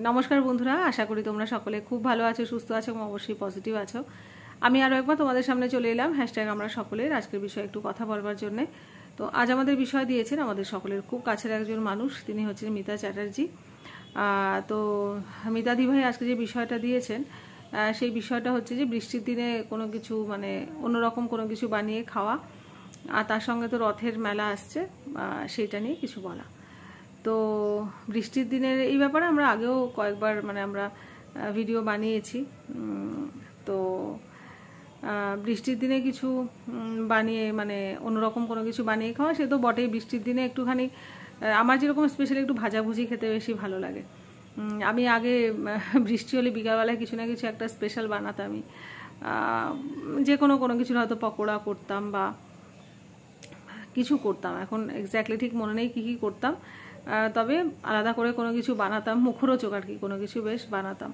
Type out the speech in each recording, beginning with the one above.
নমস্কার বন্ধুরা, আশা করি তোমরা সকলে খুব ভালো আছো, সুস্থ আছো এবং অবশ্যই পজিটিভ আছো। আমি আরও একবার তোমাদের সামনে চলে এলাম হ্যাশট্যাগ আমরা সকলের আজকের বিষয়ে একটু কথা বলবার জন্য। তো আজ আমাদের বিষয় দিয়েছেন আমাদের সকলের খুব কাছের একজন মানুষ, তিনি হচ্ছেন মিতা চ্যাটার্জি। তো মিতা দিভাই আজকে যে বিষয়টা দিয়েছেন সেই বিষয়টা হচ্ছে যে বৃষ্টির দিনে কোনো কিছু মানে অন্যরকম কোনো কিছু বানিয়ে খাওয়া, আর তার সঙ্গে তো রথের মেলা আসছে, সেইটা নিয়ে কিছু বলা। তো বৃষ্টির দিনের এই ব্যাপারে আমরা আগেও কয়েকবার মানে আমরা ভিডিও বানিয়েছি। তো বৃষ্টির দিনে কিছু বানিয়ে মানে অন্যরকম কোনো কিছু বানিয়ে খাওয়া সে তো বটেই। বৃষ্টির দিনে একটুখানি আমার যেরকম স্পেশালি একটু ভাজাভুজি খেতে বেশি ভালো লাগে। আমি আগে বৃষ্টি হলে বিকালবেলায় কিছু না কিছু একটা স্পেশাল বানাতামই, যে কোনো কিছুর হয়তো পকোড়া করতাম বা কিছু করতাম। এখন এক্স্যাক্টলি ঠিক মনে নেই কী কী করতাম, তবে আলাদা করে কোনো কিছু বানাতাম, মুখরোচক আর কি কোনো কিছু বেশ বানাতাম।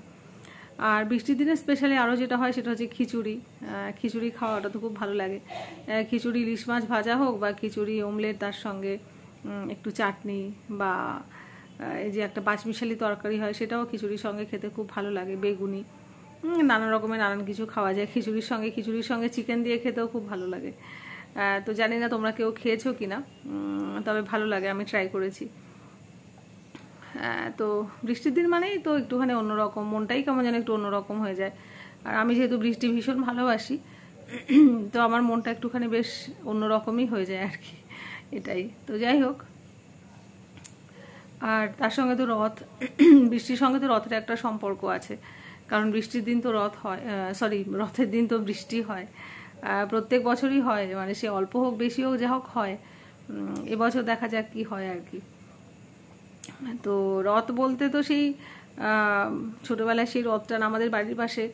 আর বৃষ্টির দিনে স্পেশালি আরও যেটা হয় সেটা হচ্ছে খিচুড়ি। খিচুড়ি খাওয়াটা তো খুব ভালো লাগে। খিচুড়ি ইলিশ মাছ ভাজা হোক বা খিচুড়ি অমলেট, তার সঙ্গে একটু চাটনি বা এই যে একটা পাঁচমিশালি তরকারি হয় সেটাও খিচুড়ির সঙ্গে খেতে খুব ভালো লাগে। বেগুনি, নানা রকমের নানান কিছু খাওয়া যায় খিচুড়ির সঙ্গে চিকেন দিয়ে খেতেও খুব ভালো লাগে। তো জানি না তোমরা কেউ খেয়েছো কি না, তবে ভালো লাগে, আমি ট্রাই করেছি। তো বৃষ্টির দিন মানেই তো একটুখানি অন্যরকম, মনটাই কেমন যেন একটু অন্যরকম হয়ে যায়। আর আমি যেহেতু বৃষ্টি ভীষণ ভালোবাসি, তো আমার মনটা একটুখানি বেশ অন্যরকমই হয়ে যায় আর কি, এটাই। তো যাই হোক, আর তার সঙ্গে তো রথ, বৃষ্টির সঙ্গে তো রথের একটা সম্পর্ক আছে, কারণ বৃষ্টির দিন তো রথ হয়, রথের দিন তো বৃষ্টি হয়, প্রত্যেক বছরই হয়, মানে সে অল্প হোক বেশি হোক যা হোক হয়। এবছর দেখা যাক কি হয় আর কি। তো রথ বলতে তো সেই ছোটোবেলায় সেই রথটা আমাদের বাড়ির পাশে,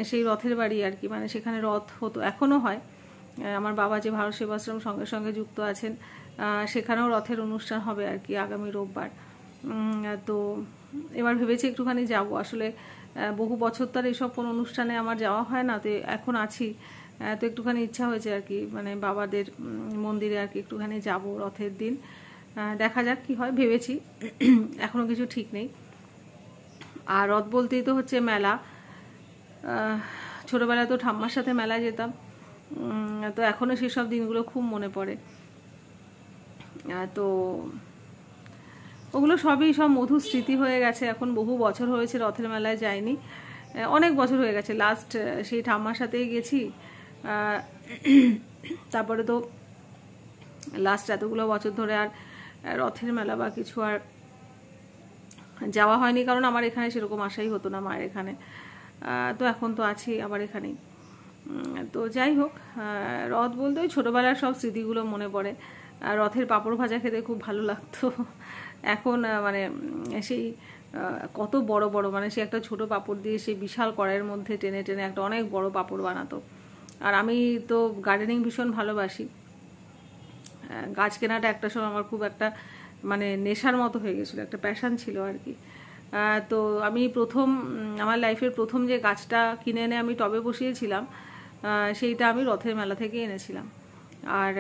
সেই রথের বাড়ি আর কি, মানে সেখানে রথ হতো, এখনও হয়। আমার বাবা যে ভারত সেবাশ্রম সঙ্গে সঙ্গে যুক্ত আছেন, সেখানেও রথের অনুষ্ঠান হবে আর কি আগামী রোববার। তো এবার ভেবেছি একটুখানি যাব, আসলে বহু বছর তো আর এইসব কোনো অনুষ্ঠানে আমার যাওয়া হয় না, তো এখন আছি, তো একটুখানি ইচ্ছা হয়েছে আর কি, মানে বাবাদের মন্দিরে আর কি একটুখানি যাব রথের দিন। দেখা যাক কি হয়, ভেবেছি, এখনো কিছু ঠিক নেই। আর রথ বলতেই তো হচ্ছে মেলা। ছোটবেলায় তো ঠাম্মার সাথে মেলায় যেতাম, তো এখনো সেসব দিনগুলো খুব মনে পড়ে। তো ওগুলো সবই সব মধুর স্মৃতি হয়ে গেছে। এখন বহু বছর হয়েছে রথের মেলায় যাইনি, অনেক বছর হয়ে গেছে। লাস্ট সেই ঠাম্মার সাথেই গেছি, তারপরে তো লাস্ট এতগুলো বছর ধরে আর রথের মেলা বা কিছু আর যাওয়া হয়নি, কারণ আমার এখানে সেরকম আশাই হতো না, মায়ের এখানে। তো এখন তো আছি আবার এখানেই। তো যাই হোক, রথ বলতে ওই ছোটোবেলার সব স্মৃতিগুলো মনে পড়ে। রথের পাঁপড় ভাজা খেতে খুব ভালো লাগতো। এখন মানে সেই কত বড় বড়, মানে সে একটা ছোট পাঁপড় দিয়ে সেই বিশাল কড়াইয়ের মধ্যে টেনে টেনে একটা অনেক বড় পাঁপড় বানাতো। আর আমি তো গার্ডেনিং ভীষণ ভালোবাসি, গাছ কেনাটা একটা সময় আমার খুব একটা মানে নেশার মতো হয়ে গেছিলো, একটা প্যাশন ছিল আর কি। তো আমি আমার লাইফের প্রথম যে গাছটা কিনে এনে আমি টবে বসিয়েছিলাম, সেইটা আমি রথের মেলা থেকে এনেছিলাম। আর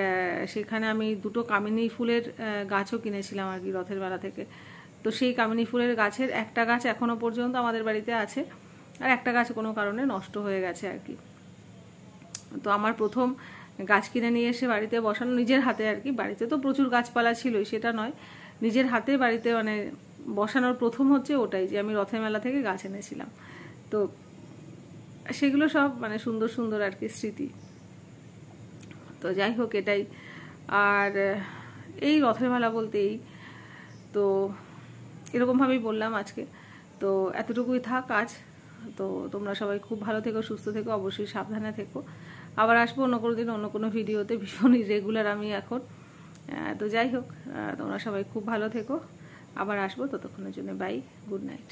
সেখানে আমি দুটো কামিনী ফুলের গাছও কিনেছিলাম আর কি রথের মেলা থেকে। তো সেই কামিনী ফুলের গাছের একটা গাছ এখনও পর্যন্ত আমাদের বাড়িতে আছে, আর একটা গাছ কোনো কারণে নষ্ট হয়ে গেছে আর কি। তো আমার প্রথম গাছ কিনে নিয়ে এসে বাড়িতে বসানো নিজের হাতে আর কি, বাড়িতে তো প্রচুর গাছপালা ছিলই সেটা নয়, নিজের হাতে বাড়িতে মানে বসানোর প্রথম হচ্ছে ওটাই, যে আমি রথের মেলা থেকে গাছ এনেছিলাম। তো সেগুলো সব মানে সুন্দর সুন্দর আর কি স্মৃতি। তো যাই হোক, এটাই। আর এই রথের মেলা বলতেই তো এরকমভাবেই বললাম আজকে। তো এতটুকুই থাক আজ। তো তোমরা সবাই খুব ভালো থেকো, সুস্থ থেকো, অবশ্যই সাবধানে থেকো। আবার আসবো অন্য কোনো দিন অন্য কোনো ভিডিওতে, ভীষণ ইরেগুলার আমি এখন। তো যাই হোক, তোমরা সবাই খুব ভালো থেকো, আবার আসবো, ততক্ষণের জন্য বাই, গুড নাইট।